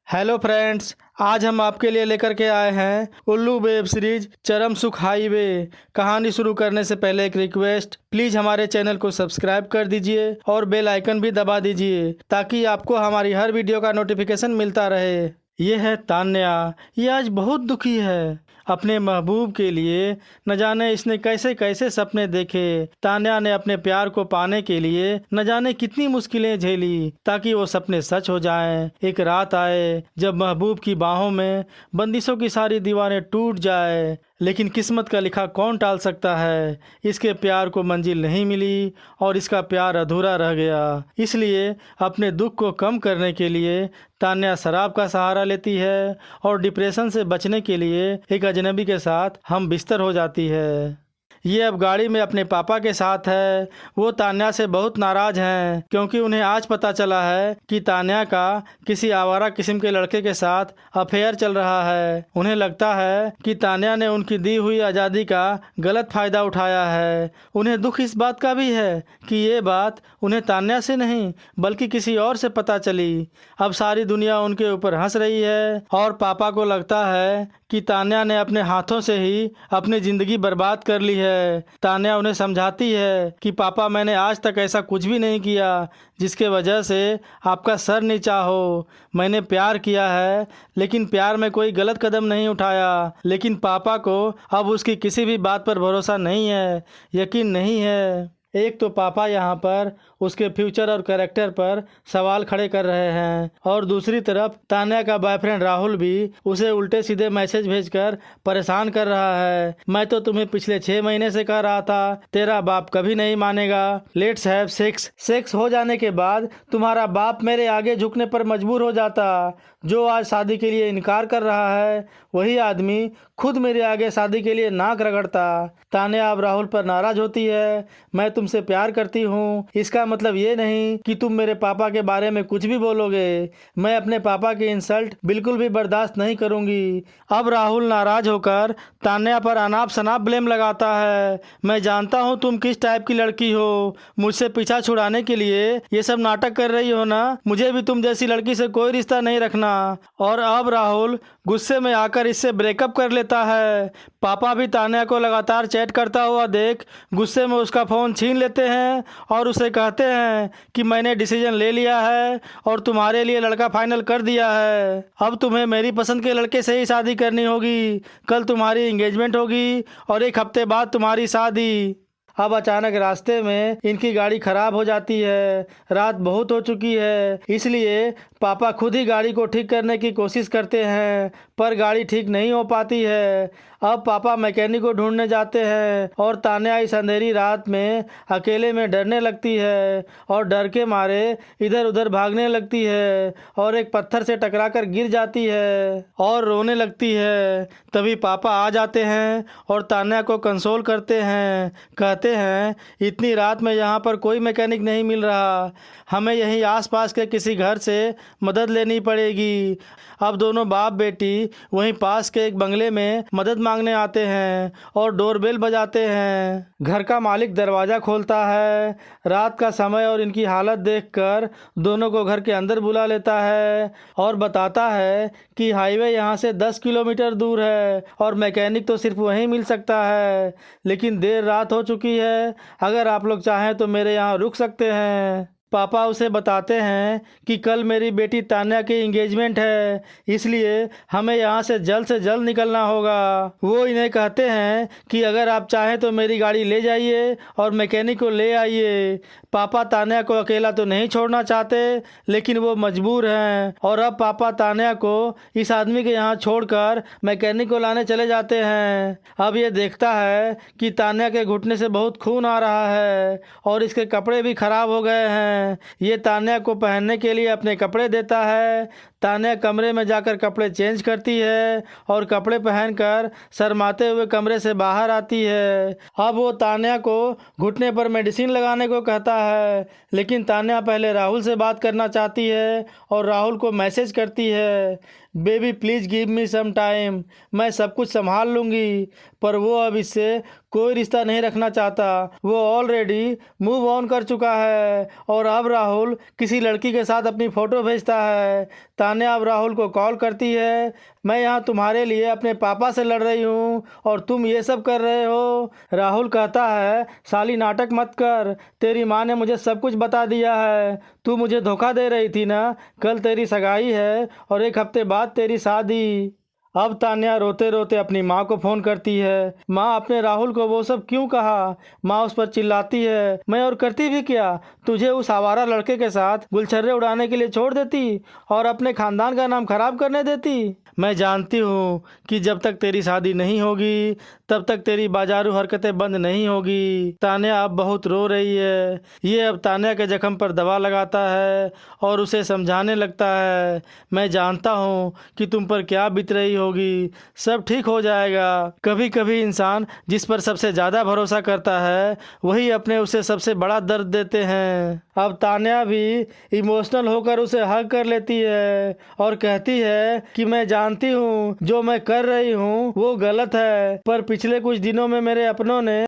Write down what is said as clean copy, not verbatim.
Hello friends, आज हम आपके लिए लेकर के आए हैं उल्लू वेब सीरीज चरम सुख हाईवे। कहानी शुरू करने से पहले एक रिक्वेस्ट, प्लीज़ हमारे चैनल को सब्सक्राइब कर दीजिए और बेल आइकन भी दबा दीजिए ताकि आपको हमारी हर वीडियो का नोटिफिकेशन मिलता रहे। ये है तान्या। ये आज बहुत दुखी है अपने महबूब के लिए। न जाने इसने कैसे कैसे सपने देखे। तान्या ने अपने प्यार को पाने के लिए न जाने कितनी मुश्किलें झेली ताकि वो सपने सच हो जाएं। एक रात आए जब महबूब की बाहों में बंदिशों की सारी दीवारें टूट जाए, लेकिन किस्मत का लिखा कौन टाल सकता है। इसके प्यार को मंजिल नहीं मिली और इसका प्यार अधूरा रह गया। इसलिए अपने दुख को कम करने के लिए तान्या शराब का सहारा लेती है और डिप्रेशन से बचने के लिए एक अजनबी के साथ हम बिस्तर हो जाती है। ये अब गाड़ी में अपने पापा के साथ है। वो तान्या से बहुत नाराज हैं क्योंकि उन्हें आज पता चला है कि तान्या का किसी आवारा किस्म के लड़के के साथ अफेयर चल रहा है। उन्हें लगता है कि तान्या ने उनकी दी हुई आज़ादी का गलत फायदा उठाया है। उन्हें दुख इस बात का भी है कि ये बात उन्हें तान्या से नहीं बल्कि किसी और से पता चली। अब सारी दुनिया उनके ऊपर हंस रही है और पापा को लगता है कि तान्या ने अपने हाथों से ही अपनी ज़िंदगी बर्बाद कर ली है। तान्या उन्हें समझाती है कि पापा, मैंने आज तक ऐसा कुछ भी नहीं किया जिसके वजह से आपका सर नीचा हो। मैंने प्यार किया है लेकिन प्यार में कोई गलत कदम नहीं उठाया। लेकिन पापा को अब उसकी किसी भी बात पर भरोसा नहीं है, यकीन नहीं है। एक तो पापा यहाँ पर उसके फ्यूचर और कैरेक्टर पर सवाल खड़े कर रहे हैं और दूसरी तरफ तान्या का बॉयफ्रेंड राहुल भी उसे उल्टे सीधे मैसेज भेजकर परेशान कर रहा है। मैं तो तुम्हें पिछले 6 महीने से कह रहा था, तेरा बाप कभी नहीं मानेगा। Let's have sex. सेक्स हो जाने के बाद तुम्हारा बाप मेरे आगे झुकने पर मजबूर हो जाता। जो आज शादी के लिए इनकार कर रहा है वही आदमी खुद मेरे आगे शादी के लिए नाक रगड़ता। तान्या अब राहुल पर नाराज होती है। मैं तुमसे प्यार करती हूँ, इसका मतलब ये नहीं कि तुम मेरे पापा के बारे में कुछ भी बोलोगे। मैं अपने पापा की इंसल्ट बिल्कुल भी बर्दाश्त नहीं करूँगी। अब राहुल नाराज होकर तान्या पर अनाप शनाप ब्लेम लगाता है। मैं जानता हूँ तुम किस टाइप की लड़की हो। मुझसे पीछा छुड़ाने के लिए ये सब नाटक कर रही हो ना। मुझे भी तुम जैसी लड़की से कोई रिश्ता नहीं रखना। और अब राहुल गुस्से में आकर इससे ब्रेकअप कर लेता है। पापा भी तान्या को लगातार चैट करता हुआ देख गुस्से में उसका फ़ोन छीन लेते हैं और उसे कहते हैं कि मैंने डिसीजन ले लिया है और तुम्हारे लिए लड़का फाइनल कर दिया है। अब तुम्हें मेरी पसंद के लड़के से ही शादी करनी होगी। कल तुम्हारी एंगेजमेंट होगी और 1 हफ्ते बाद तुम्हारी शादी। अब अचानक रास्ते में इनकी गाड़ी खराब हो जाती है। रात बहुत हो चुकी है, इसलिए पापा खुद ही गाड़ी को ठीक करने की कोशिश करते हैं पर गाड़ी ठीक नहीं हो पाती है। अब पापा मैकेनिक को ढूंढने जाते हैं और तान्या इस अंधेरी रात में अकेले में डरने लगती है और डर के मारे इधर उधर भागने लगती है और एक पत्थर से टकराकर गिर जाती है और रोने लगती है। तभी पापा आ जाते हैं और तान्या को कंसोल करते हैं। कहते हैं, इतनी रात में यहाँ पर कोई मैकेनिक नहीं मिल रहा, हमें यहीं आसपास के किसी घर से मदद लेनी पड़ेगी। अब दोनों बाप बेटी वहीं पास के एक बंगले में मदद मांगने आते हैं और डोरबेल बजाते हैं। घर का मालिक दरवाज़ा खोलता है। रात का समय और इनकी हालत देखकर दोनों को घर के अंदर बुला लेता है और बताता है कि हाईवे यहाँ से 10 किलोमीटर दूर है और मैकेनिक तो सिर्फ वहीं मिल सकता है। लेकिन देर रात हो चुकी है, अगर आप लोग चाहें तो मेरे यहाँ रुक सकते हैं। पापा उसे बताते हैं कि कल मेरी बेटी तान्या की एंगेजमेंट है, इसलिए हमें यहाँ से जल्द निकलना होगा। वो इन्हें कहते हैं कि अगर आप चाहें तो मेरी गाड़ी ले जाइए और मैकेनिक को ले आइए। पापा तान्या को अकेला तो नहीं छोड़ना चाहते लेकिन वो मजबूर हैं और अब पापा तान्या को इस आदमी के यहाँ छोड़कर मैकेनिक को लाने चले जाते हैं। अब ये देखता है कि तान्या के घुटने से बहुत खून आ रहा है और इसके कपड़े भी खराब हो गए हैं। ये तान्या को पहनने के लिए अपने कपड़े देता है। तान्या कमरे में जाकर कपड़े चेंज करती है और कपड़े पहनकर शर्माते हुए कमरे से बाहर आती है। अब वो तान्या को घुटने पर मेडिसिन लगाने को कहता है, लेकिन तान्या पहले राहुल से बात करना चाहती है और राहुल को मैसेज करती है, baby please give me some time, मैं सब कुछ संभाल लूँगी। पर वो अब इससे कोई रिश्ता नहीं रखना चाहता। वो ऑलरेडी मूव ऑन कर चुका है और अब राहुल किसी लड़की के साथ अपनी फ़ोटो भेजता है। तान्या अब राहुल को कॉल करती है, मैं यहाँ तुम्हारे लिए अपने पापा से लड़ रही हूँ और तुम ये सब कर रहे हो। राहुल कहता है, साली नाटक मत कर, तेरी माँ ने मुझे सब कुछ बता दिया है। तू मुझे धोखा दे रही थी ना। कल तेरी सगाई है और 1 हफ्ते बाद तेरी शादी। अब तान्या रोते रोते अपनी माँ को फ़ोन करती है। माँ, आपने राहुल को वो सब क्यों कहा? माँ उस पर चिल्लाती है, मैं और करती भी क्या? तुझे उस आवारा लड़के के साथ गुलछर्रे उड़ाने के लिए छोड़ देती और अपने खानदान का नाम खराब करने देती। मैं जानती हूँ कि जब तक तेरी शादी नहीं होगी तब तक तेरी बाजारू हरकतें बंद नहीं होगी। तान्या अब बहुत रो रही है। ये अब तान्या के जख्म पर दवा लगाता है और उसे समझाने लगता है, मैं जानता हूँ कि तुम पर क्या बीत रही होगी, सब ठीक हो जाएगा। कभी कभी इंसान जिस पर सबसे ज़्यादा भरोसा करता है वही अपने उसे सबसे बड़ा दर्द देते हैं। अब तान्या भी इमोशनल होकर उसे हग कर लेती है और कहती है कि मैं जानती हूँ जो मैं कर रही हूँ वो गलत है, पर पिछले कुछ दिनों में मेरे अपनों ने